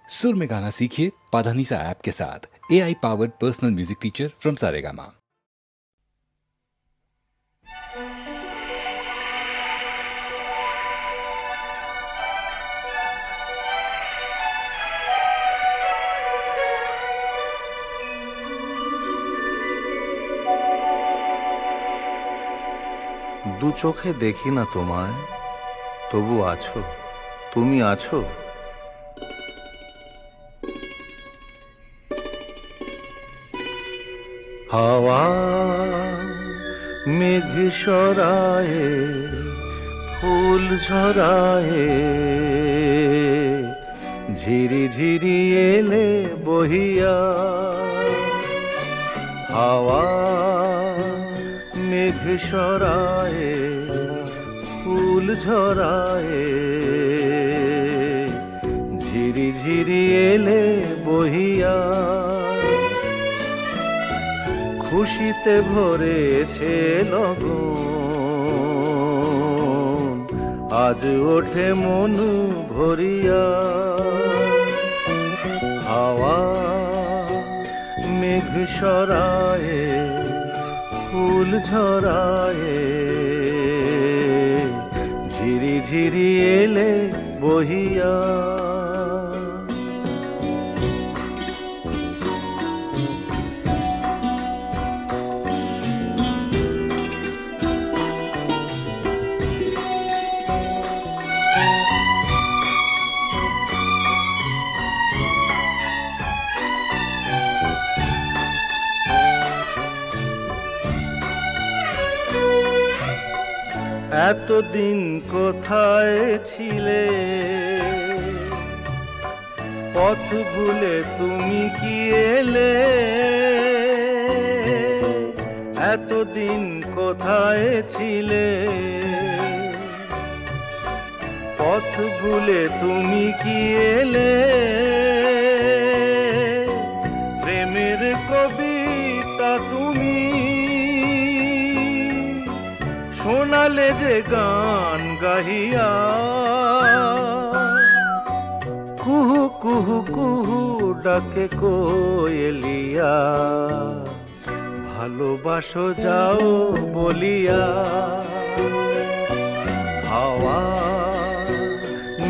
सुर में गाना सीखिए पाधानीसा ऐप के साथ। AI powered personal music teacher from Saregama. দু চোখে দেখি না তোমায়, তবু আছো, তুমি আছো। হাওয়া মেঘ সরায়ে, ফুল ঝরায়ে, ঝিরি ঝিরি এলে বহিয়া। হাওয়া মেঘ সরায়ে, ফুল ঝরায়ে, ঝিরি ঝিরি এলে বহিয়া। খুশিতে ভরেছে লগন, আজ ওঠে মন ভরিয়া। হাওয়া মেঘ সরায়ে, ফুল ঝরায়ে, ঝিরি ঝিরি এলে বহিয়া। এতদিন কোথায় ছিলে, পথ ভুলে তুমি কি এলে? এতদিন কোথায় ছিলে, পথ ভুলে তুমি কি এলে? প্রেমের কবিতা তুমি শোনালে যে গান গাহিয়া। কুহু কুহু কুহু ডাকে কোয়েলিয়া, ভালোবাসো যাও বলিয়া। হাওয়া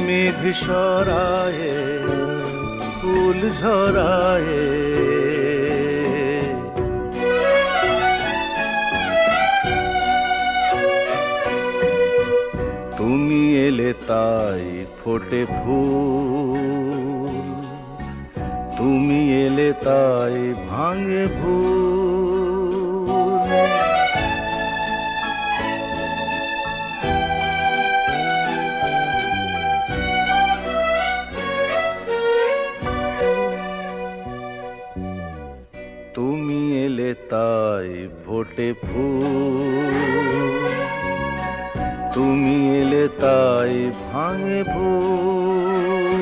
মেঘ সরায়ে, ফুল ঝরায়ে, তুমি এলে তাই ফোটে ফুল, তুমি এলে তাই ভাঙে ভুল। তুমি এলে তাই ফোটে ফুল, তুমি এলে তাই ভাঙে ভুল।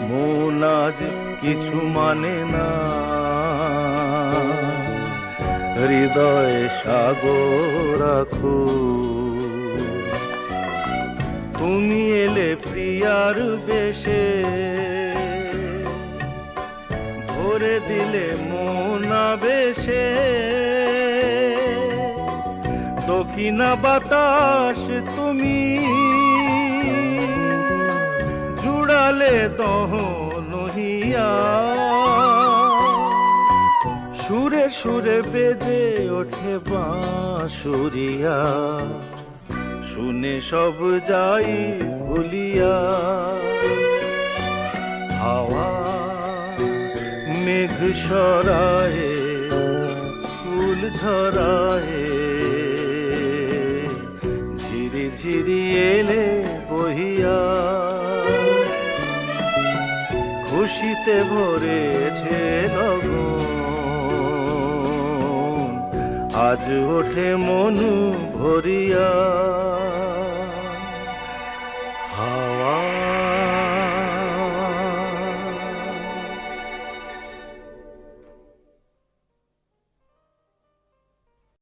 মন আজ কিছু মানে না, হৃদয়ে সাগর রাখো। তুমি এলে প্রিয়ার বেশে, ভরে দিলে মন আবেশে। দক্ষিণা বাতাস তুমি জুড়ালে দহন হিয়া। সুরে সুরে বেজে ওঠে বাঁশুরিয়া, শুনে সব যাই ভুলিয়া। হাওয়া মেঘ সরায়ে, ফুল ঝরায়ে, ঝিরি ঝিরি এলে বহিয়া। খুশিতে ভরেছে লগন, আজ ওঠে মন ভরিয়া।